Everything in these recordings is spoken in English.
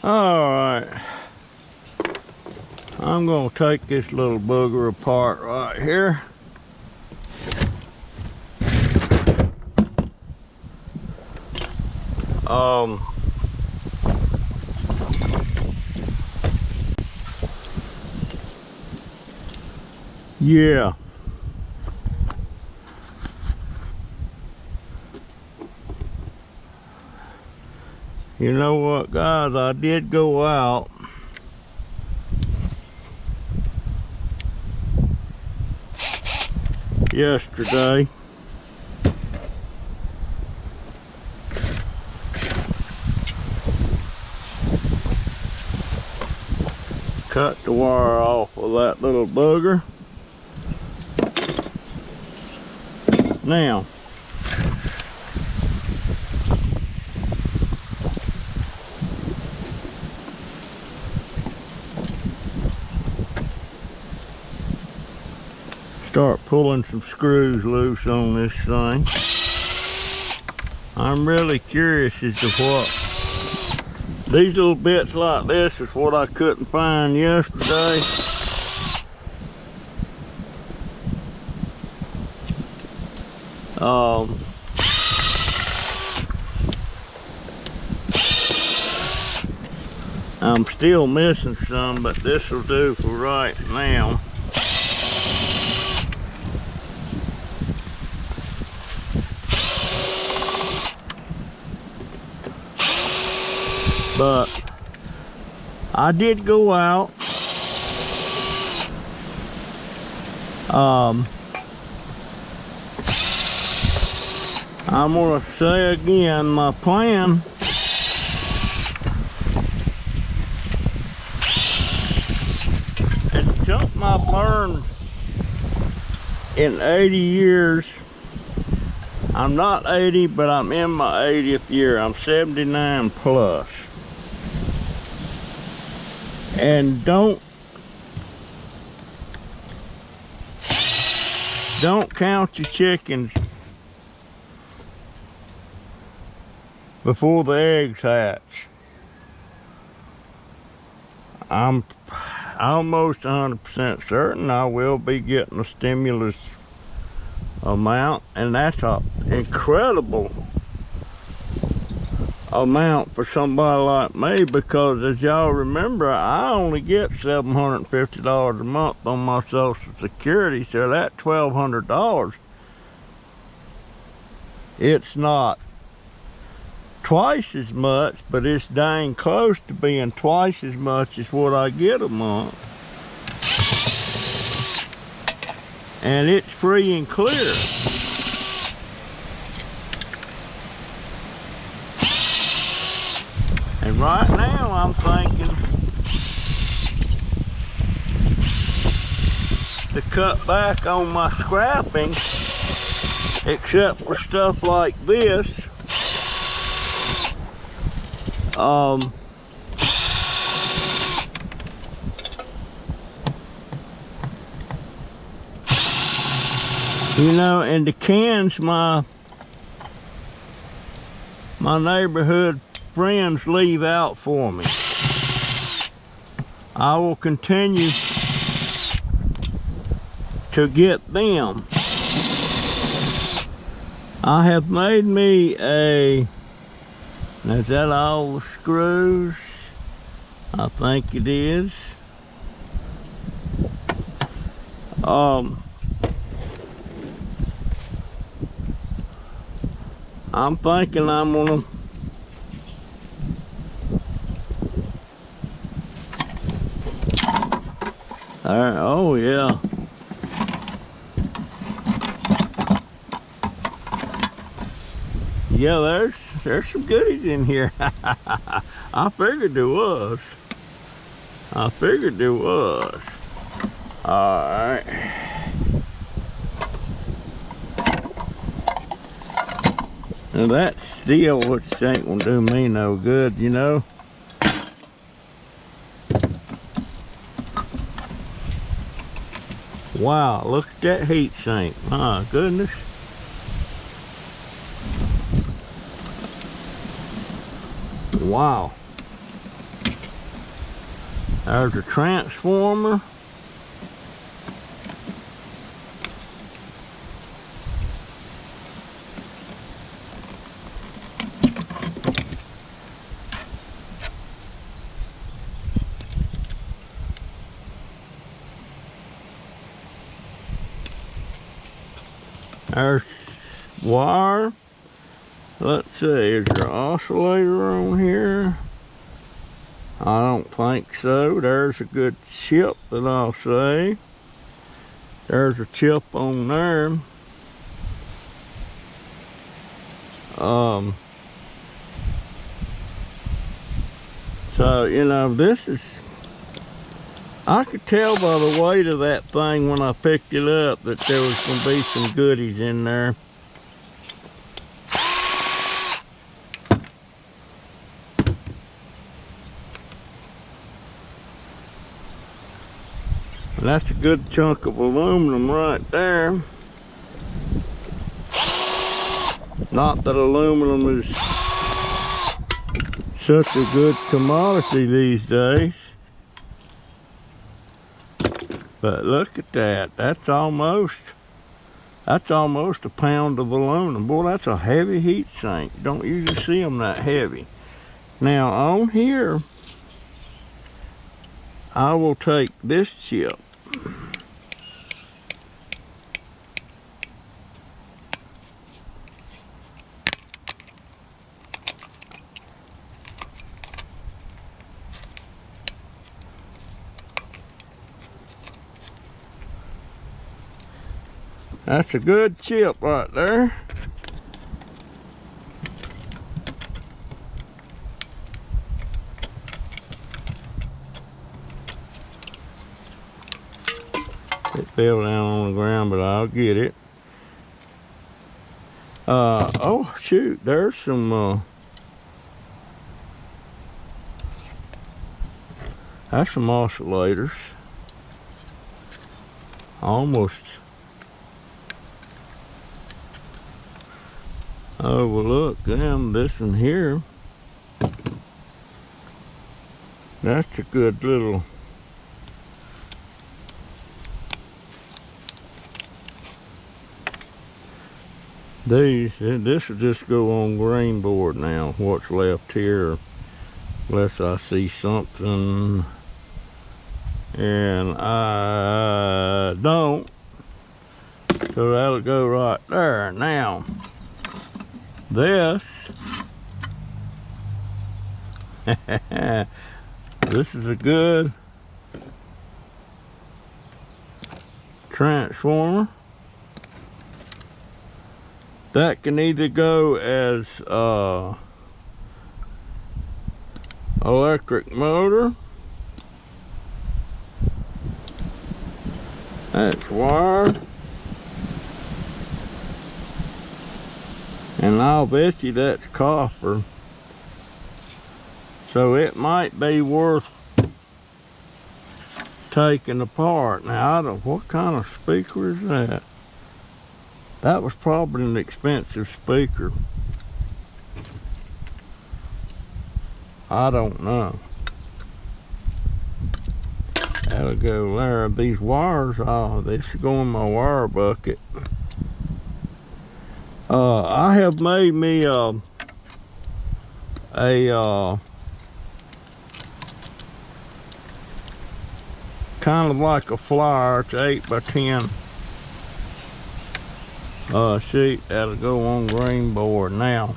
Alright, I'm going to take this little booger apart right here. Yeah. You know what, guys, I did go out yesterday cut the wire off of that little booger. Now, start pulling some screws loose on this thing. I'm really curious as to what these little bits like this is what I couldn't find yesterday. I'm still missing some, but this will do for right now. But I did go out. I'm gonna say again, my plan is something I've learned in 80 years. I'm not 80, but I'm in my 80th year. I'm 79 plus. And don't count your chickens before the eggs hatch. I'm almost 100% certain I will be getting a stimulus amount, and that's an incredible amount for somebody like me, because as y'all remember, I only get $750 a month on my Social Security, so that $1,200, it's not twice as much, but it's dang close to being twice as much as what I get a month. And it's free and clear. And right now I'm thinking to cut back on my scrapping, except for stuff like this. You know, and the cans my neighborhood friends leave out for me, I will continue to get them. I have made me a, is that all the screws? I think it is. I'm thinking I'm gonna oh yeah. Yeah, there's some goodies in here. I figured there was. Alright. Now that steel, which ain't gonna do me no good, you know. Wow, look at that heat sink. My goodness. Wow. There's a transformer. There's wire. Let's see, is there an oscillator on here? I don't think so. There's a good chip that I'll say. There's a chip on there. So, you know, this is, I could tell by the weight of that thing when I picked it up that there was going to be some goodies in there. And that's a good chunk of aluminum right there. Not that aluminum is such a good commodity these days. But look at that. That's almost a pound of aluminum. Boy, that's a heavy heat sink. Don't usually see them that heavy. Now on here, I will take this chip. That's a good chip right there. It fell down on the ground, but I'll get it. Oh shoot, there's some that's some oscillators. Almost. Oh, well look, down this one here. That's a good little. This will just go on green board now, what's left here, unless I see something, and I don't, so that'll go right there. Now, this, this is a good transformer. That can either go as electric motor. That's wire. And I'll bet you that's copper. So it might be worth taking apart. Now I don't, what kind of speaker is that? That was probably an expensive speaker. I don't know. That'll go there. These wires, oh, this is going in my wire bucket. I have made me a kind of like a flyer. It's 8 by 10 sheet that'll go on green board. Now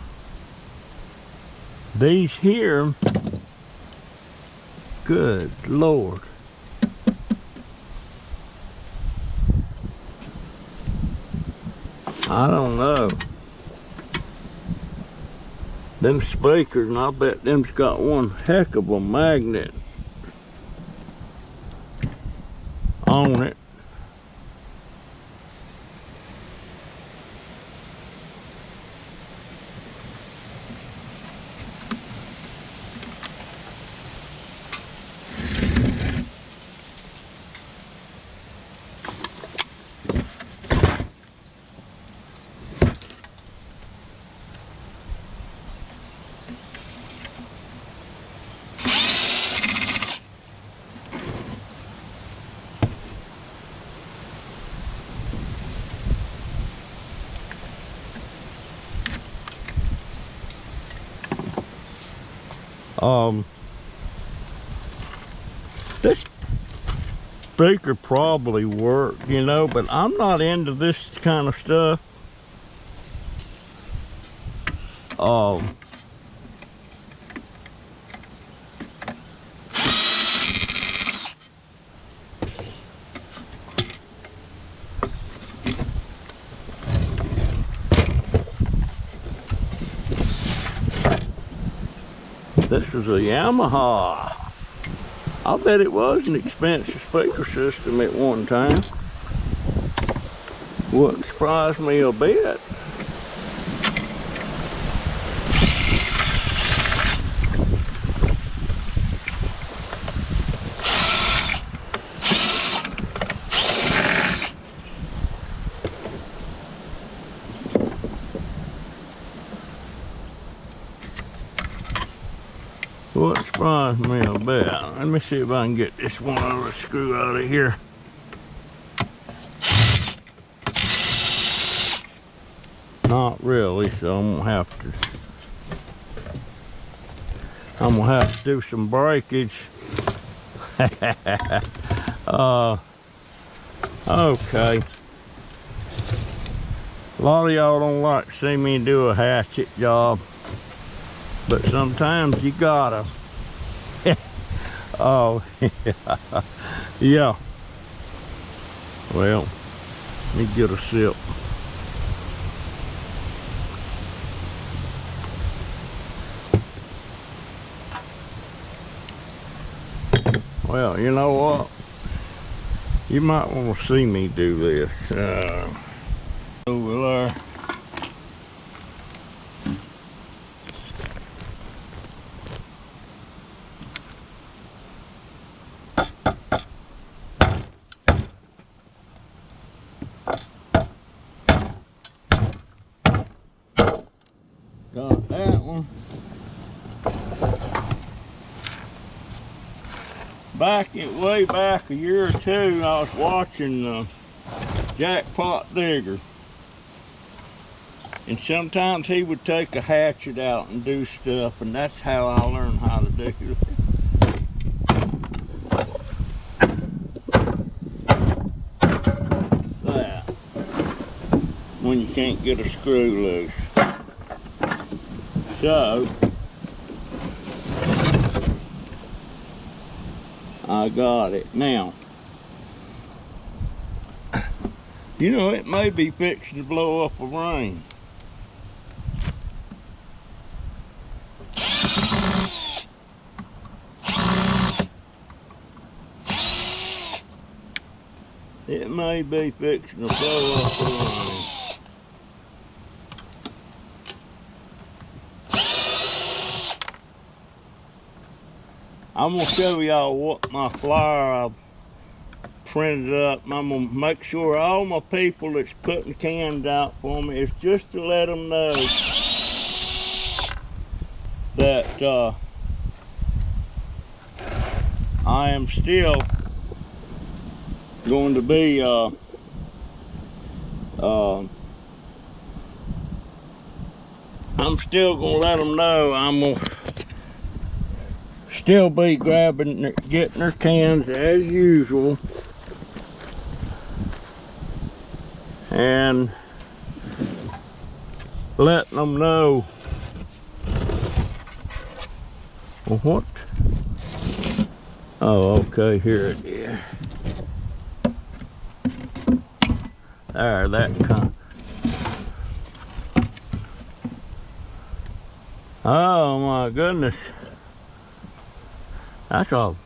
these here, good Lord, I don't know. Them speakers, and I bet them's got one heck of a magnet on it. This speaker probably worked, you know, but I'm not into this kind of stuff. This was a Yamaha. I bet it was an expensive speaker system at one time. Wouldn't surprise me a bit. Wouldn't surprise me a bit. Let me see if I can get this one other screw out of here. Not really, so I'm gonna have to do some breakage. Okay. A lot of y'all don't like to see me do a hatchet job, but sometimes you gotta. Oh, yeah. Well, let me get a sip. Well, you know what? You might want to see me do this. Over there. Got that one. Way back a year or two, I was watching Jackpot Digger, and sometimes he would take a hatchet out and do stuff, and that's how I learned how to do it. That, when you can't get a screw loose. So I got it. Now, you know, it may be fixing to blow up a rain. It may be fixing to blow up a rain. I'm gonna show y'all what my flyer I've printed up. I'm gonna make sure all my people that's putting cans out for me is just to let them know that I am still going to be I'm still gonna let them know I'm gonna still be getting their cans as usual, and letting them know. Well, what? Oh, okay, here it is. There, that kind. Oh my goodness. That's all.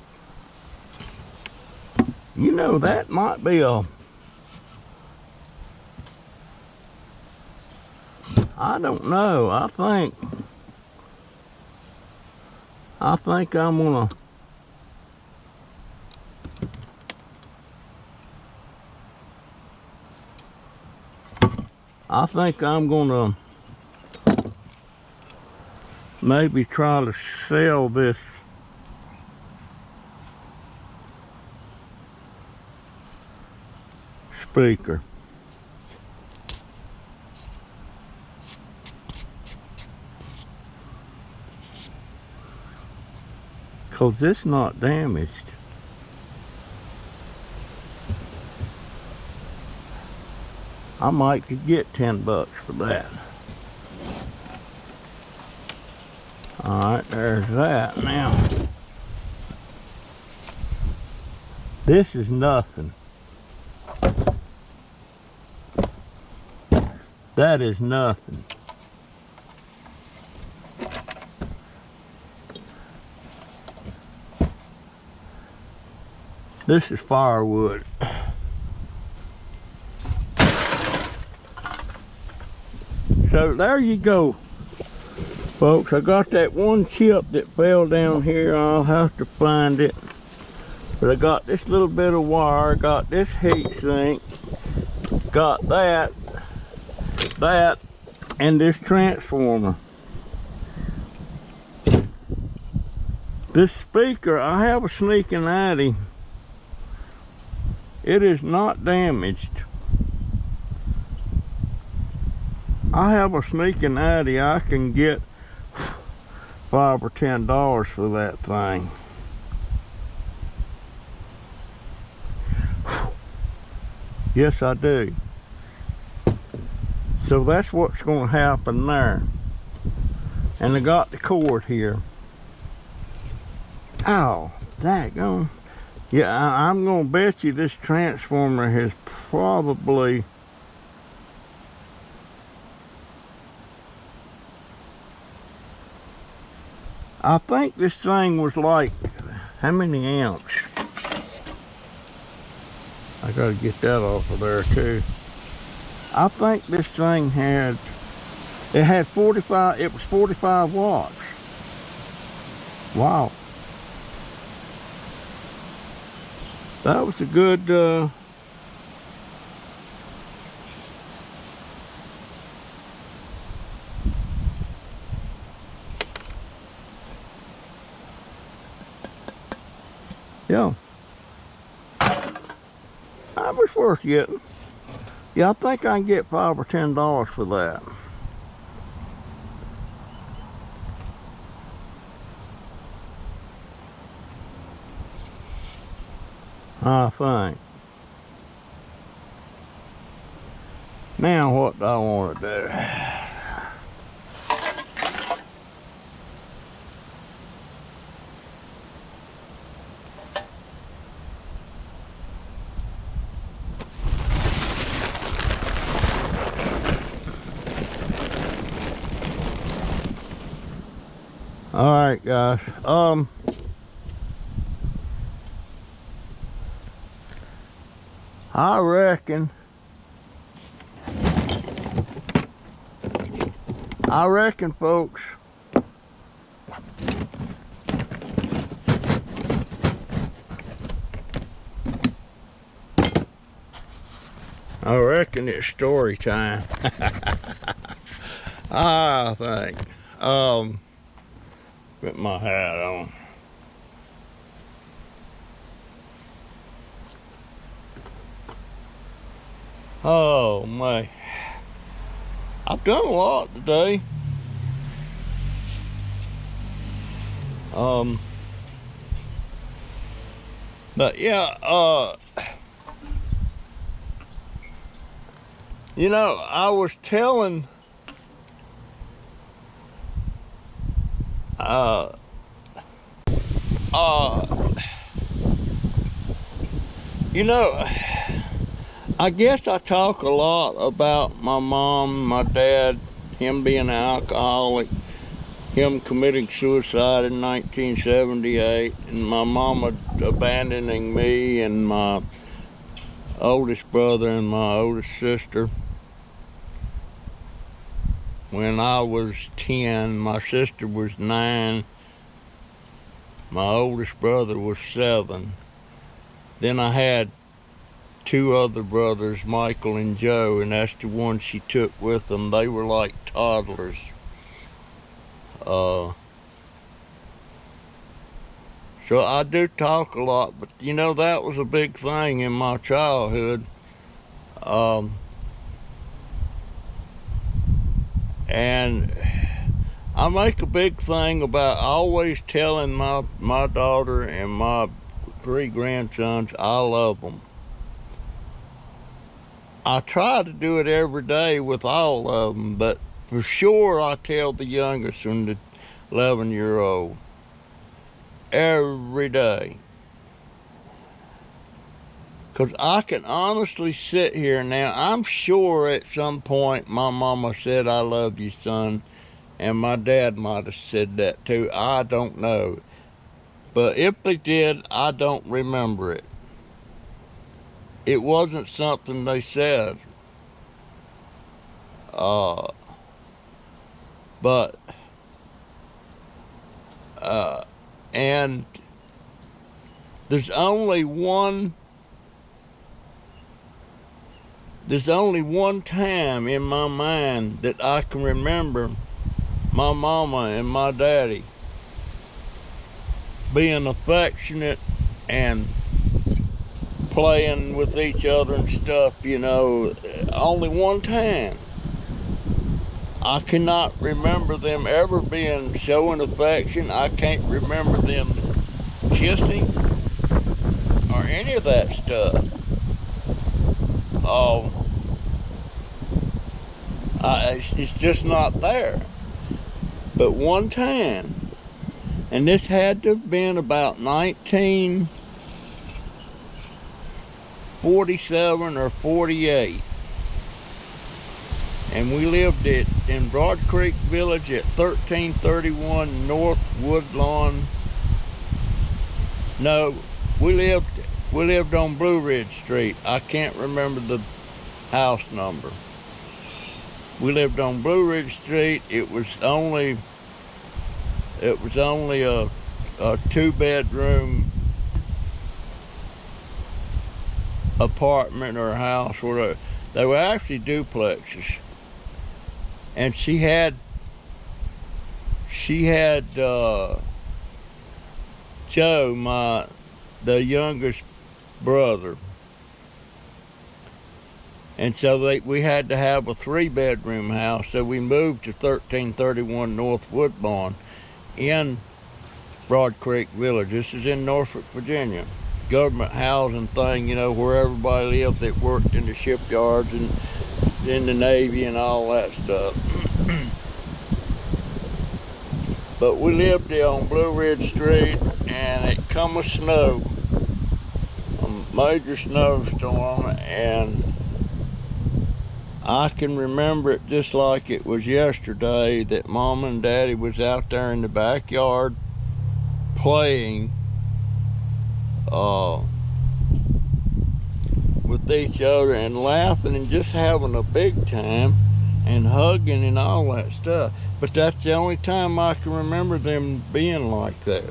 You know, that might be a, I don't know. I think I'm gonna, maybe try to sell this speaker. 'cause it's not damaged. I might could get $10 for that. Alright, there's that. Now, this is nothing. That is nothing. This is firewood. So there you go, folks. I got that one chip that fell down here. I'll have to find it. But I got this little bit of wire, got this heat sink, got that, and this transformer. This speaker, I have a sneaking idea. It is not damaged. I have a sneaking idea I can get $5 or $10 for that thing. Yes, I do. So that's what's going to happen there. And I got the cord here. Oh, daggone. Yeah, I'm going to bet you this transformer has probably... I think this thing was like, how many amps? I gotta get that off of there too. I think this thing had, it had 45, it was 45 watts. Wow. That was a good, yeah. That was worth getting. Yeah, I think I can get $5 or $10 for that. I think. Now what do I want to do? All right, guys. I reckon, folks, I reckon it's story time. I think. Put my hat on. Oh my. I've done a lot today. But yeah, you know, I was telling you know, I guess I talk a lot about my mom, my dad, him being an alcoholic, him committing suicide in 1978, and my mama abandoning me and my oldest brother and my oldest sister. When I was 10, my sister was 9, my oldest brother was 7. Then I had 2 other brothers, Michael and Joe, and that's the ones she took with them. They were like toddlers. So I do talk a lot, but you know, that was a big thing in my childhood. And I make a big thing about always telling my daughter and my 3 grandsons I love them. I try to do it every day with all of them, but for sure I tell the youngest and the 11-year-old every day. Because I can honestly sit here now, I'm sure at some point my mama said, I love you, son, and my dad might have said that too. I don't know. But if they did, I don't remember it. It wasn't something they said. But and there's only one time in my mind that I can remember my mama and my daddy being affectionate and playing with each other and stuff, you know. Only one time. I cannot remember them ever being showing affection. I can't remember them kissing or any of that stuff. It's just not there. But one time, and this had to have been about 1947 or 48. And we lived in Broad Creek Village at 1331 North Woodlawn. No, we lived on Blue Ridge Street. I can't remember the house number. We lived on Blue Ridge Street. It was only a 2-bedroom apartment or house, whatever. They were actually duplexes. And she had Joe, the youngest brother. And so we had to have a 3-bedroom house, so we moved to 1331 North Woodlawn in Broad Creek Village. This is in Norfolk, Virginia. Government housing thing, you know, where everybody lived that worked in the shipyards and in the Navy and all that stuff. But we lived there on Blue Ridge Street, and it come a snow, a major snowstorm, and I can remember it just like it was yesterday that Mom and Daddy was out there in the backyard playing with each other and laughing and just having a big time and hugging and all that stuff. But that's the only time I can remember them being like that.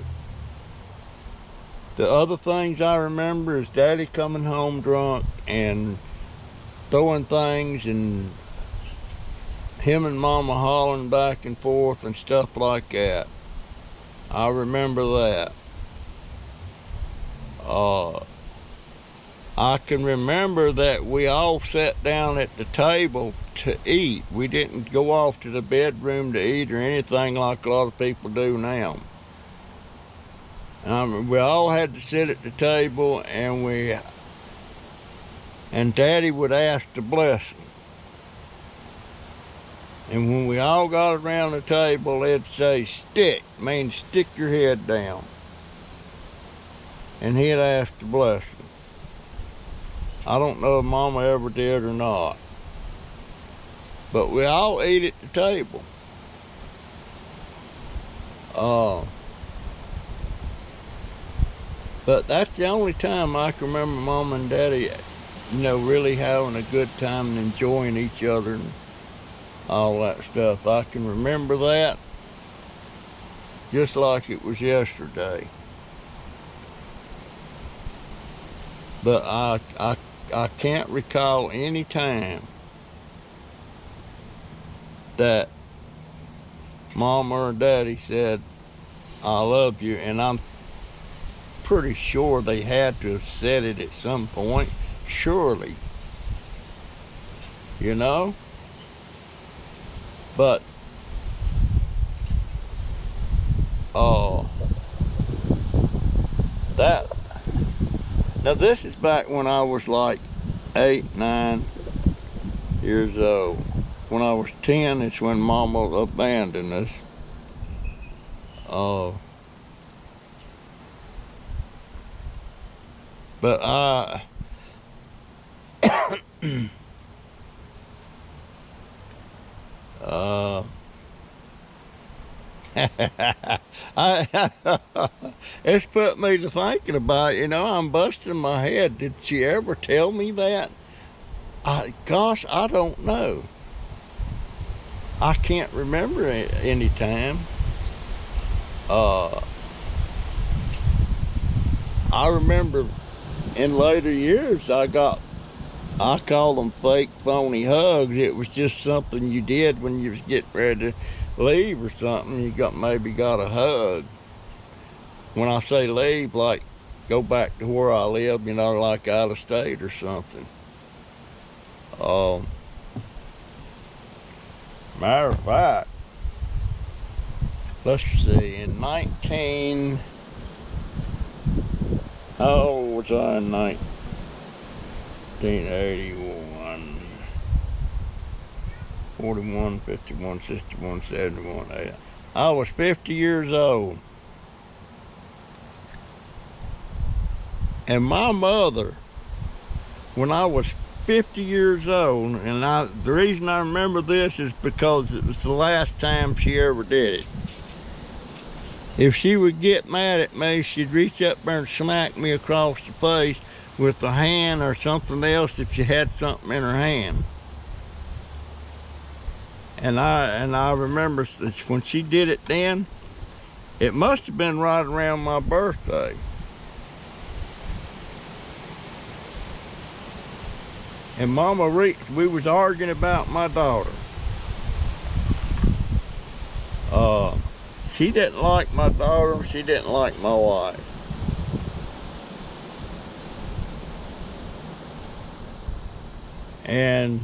The other things I remember is Daddy coming home drunk and throwing things, and him and Mama hollering back and forth and stuff like that. I remember that. I can remember that we all sat down at the table to eat. We didn't go off to the bedroom to eat or anything like a lot of people do now. We all had to sit at the table, and Daddy would ask the blessing. And when we all got around the table, they'd say, stick, means stick your head down. And he'd ask the blessing. I don't know if Mama ever did or not. But we all ate at the table. But that's the only time I can remember Mom and Daddy, you know, really having a good time and enjoying each other and all that stuff. I can remember that just like it was yesterday. But I can't recall any time that Mama or Daddy said, I love you, and I'm pretty sure they had to have said it at some point, surely, you know? But Oh, that. Now this is back when I was like 8, 9 years old. When I was 10, it's when Mama abandoned us. Oh. But it's put me to thinking about it. You know, I'm busting my head. Did she ever tell me that? Gosh, I don't know. I can't remember any time. I remember in later years I call them fake phony hugs. It was just something you did when you was getting ready to leave or something. You maybe got a hug. When I say leave, like go back to where I live, you know, like out of state or something. Matter of fact, let's see, in how old was I in 1981? 41, 51, 61, 71, 80. I was 50 years old. And my mother, when I was 50 years old, and the reason I remember this is because it was the last time she ever did it. If she would get mad at me, she'd reach up there and smack me across the face with a hand or something else if she had something in her hand. And I remember when she did it then, it must have been right around my birthday. And Mama we was arguing about my daughter. She didn't like my daughter, she didn't like my wife. And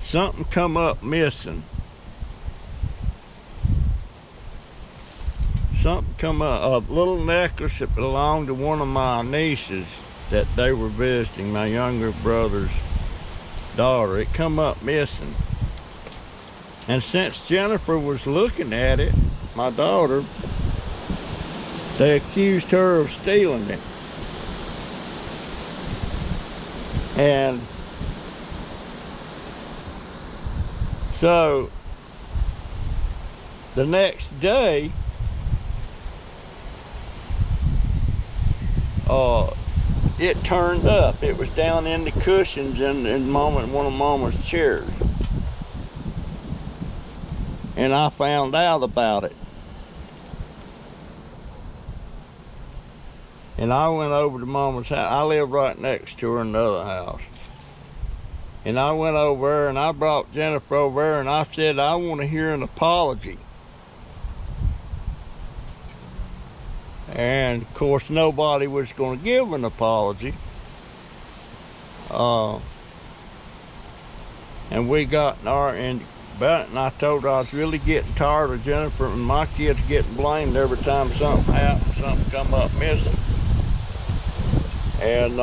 something come up missing. Something come up, a little necklace that belonged to one of my nieces that they were visiting, my younger brother's daughter. It come up missing. And since Jennifer was looking at it, my daughter, they accused her of stealing it. And so the next day, it turned up. It was down in the cushions in one of Mama's chairs. And I found out about it. And I went over to Mama's house. I live right next to her in the other house. And I went over there and I brought Jennifer over there and I said, I want to hear an apology. And of course nobody was going to give an apology. And we got in our end about it, and I told her I was really getting tired of Jennifer and my kids getting blamed every time something happened, something come up missing. And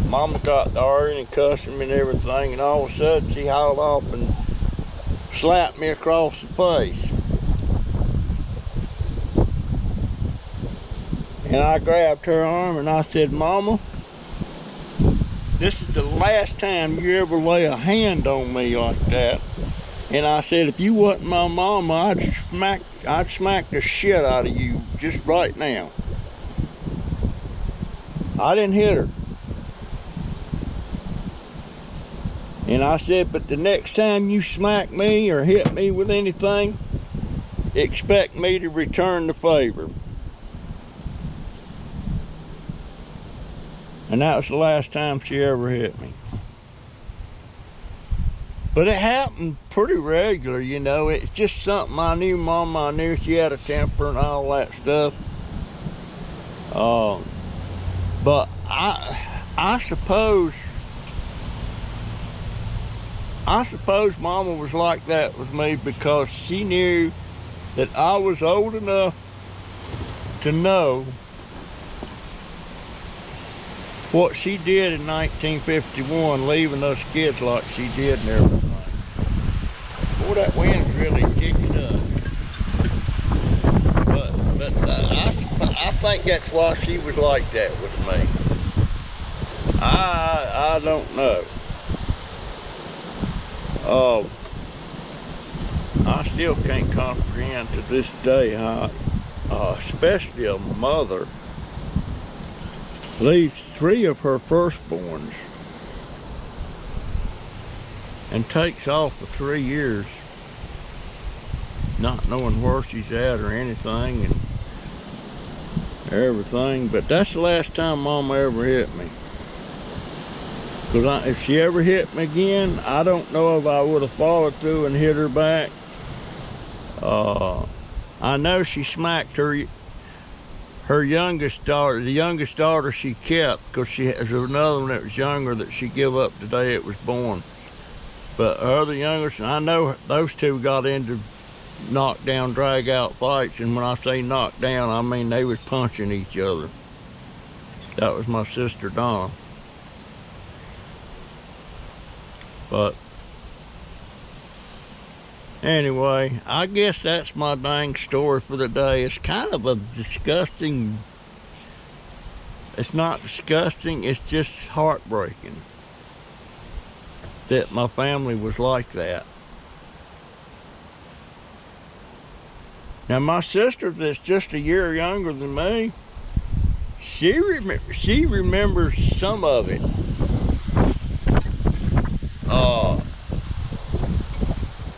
Mama got arguing and cussing me and everything, and all of a sudden she hauled off and slapped me across the face. And I grabbed her arm and I said, Mama, this is the last time you ever lay a hand on me like that. And I said, if you wasn't my mama, I'd smack the shit out of you just right now. I didn't hit her. And I said, but the next time you smack me or hit me with anything, expect me to return the favor. And that was the last time she ever hit me. But it happened pretty regular, you know. It's just something I knew Mama, I knew she had a temper and all that stuff. But I suppose I suppose Mama was like that with me because she knew that I was old enough to know what she did in 1951, leaving us kids like she did and everything. Boy, that wind's really kicking up. But I think that's why she was like that with me. I don't know. I still can't comprehend to this day how, especially a mother, leaves 3 of her firstborns and takes off for 3 years, not knowing where she's at or anything and everything. But that's the last time Mama ever hit me. Because if she ever hit me again, I don't know if I would have followed through and hit her back. I know she smacked her youngest daughter, the youngest daughter she kept, because she has another one that was younger that she gave up the day it was born. But her other youngest, I know those two got into knockdown, drag out fights, and when I say knock down, I mean they was punching each other. That was my sister Donna. But anyway, I guess that's my dang story for the day. It's kind of a disgusting, it's not disgusting, it's just heartbreaking that my family was like that. Now my sister that's just a year younger than me, she remembers some of it.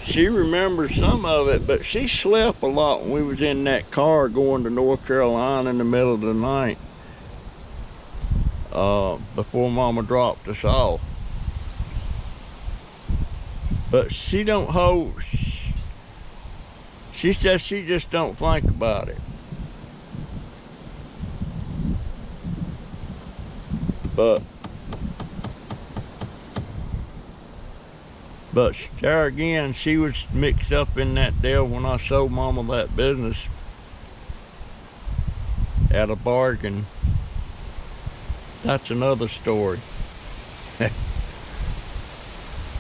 She remembers some of it, but she slept a lot when we was in that car going to North Carolina in the middle of the night, before Mama dropped us off. But she don't hold, she says she just don't think about it. But there again, she was mixed up in that deal when I sold Mama that business at a bargain. That's another story.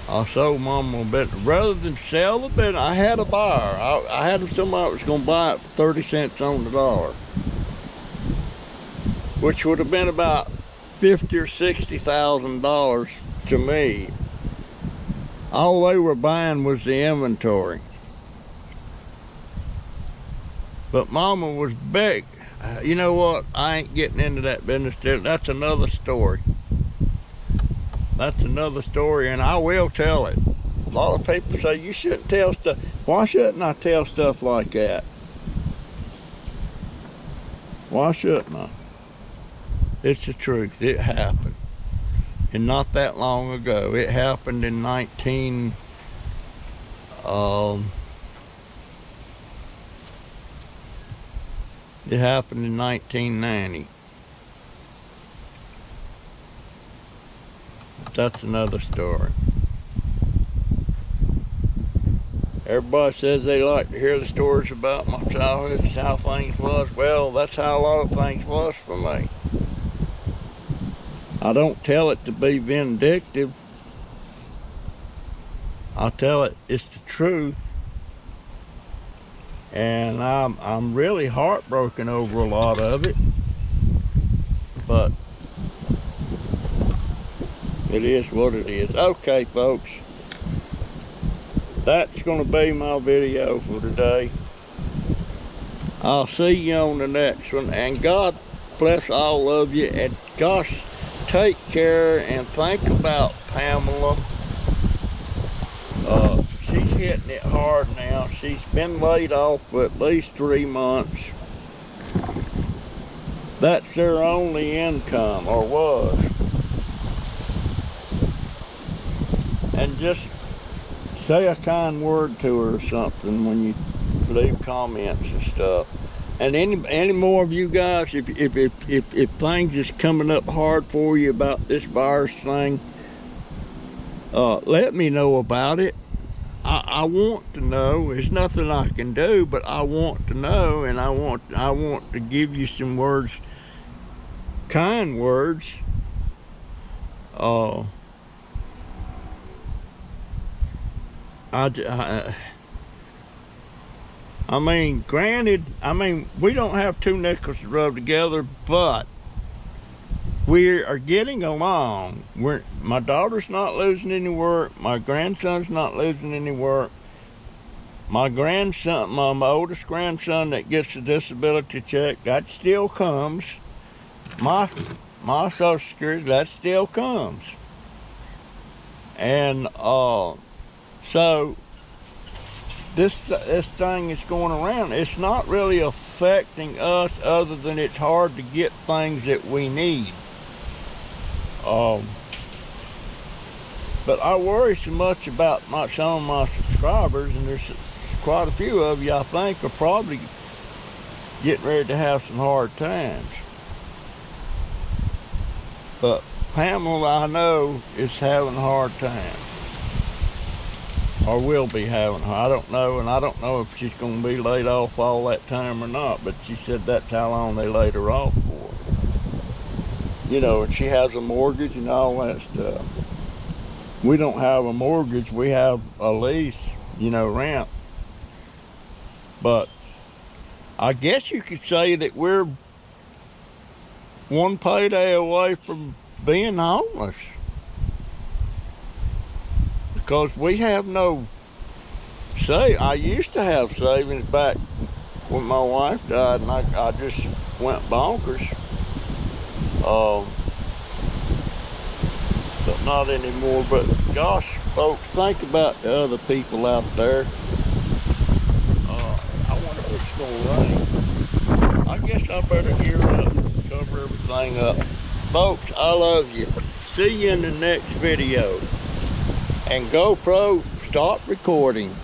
I sold Mama a bit, rather than sell the business, I had a buyer. I had somebody that was gonna buy it for 30 cents on the dollar, which would have been about $50,000 or $60,000 to me. All they were buying was the inventory. But Mama was big. You know what? I ain't getting into that business. That's another story. That's another story, and I will tell it. A lot of people say you shouldn't tell stuff. Why shouldn't I tell stuff like that? Why shouldn't I? It's the truth. It happened. And not that long ago. It happened in 1990. That's another story. Everybody says they like to hear the stories about my childhood and how things was. Well, that's how a lot of things was for me. I don't tell it to be vindictive. I tell it it's the truth. And I'm really heartbroken over a lot of it. But it is what it is. Okay, folks. That's going to be my video for today. I'll see you on the next one. And God bless all of you. And gosh, take care and think about Pamela. She's hitting it hard now. She's been laid off for at least 3 months. That's their only income, or was. And just say a kind word to her or something when you leave comments and stuff. And any more of you guys, if things is coming up hard for you about this virus thing, let me know about it. I want to know. There's nothing I can do, but I want to know, and I want to give you some words, kind words. I mean, granted, we don't have two nickels to rub together, but we are getting along. My daughter's not losing any work. My grandson's not losing any work. My grandson, my oldest grandson that gets a disability check, that still comes. My Social Security, that still comes. And so this thing is going around. It's not really affecting us, other than it's hard to get things that we need. But I worry so much about some of my subscribers, and there's quite a few of you I think are probably getting ready to have some hard times. But Pamela, I know, is having a hard time, or will be having. I don't know, and I don't know if she's going to be laid off all that time or not, but she said that's how long they laid her off for. You know, and she has a mortgage and all that stuff. We don't have a mortgage, we have a lease, you know, rent. But I guess you could say that we're one payday away from being homeless, because we have no say. I used to have savings back when my wife died, and I just went bonkers. But not anymore. But gosh, folks, think about the other people out there. I wonder if it's gonna rain. I guess I better gear up and cover everything up. Folks, I love you. See you in the next video. And GoPro, stop recording.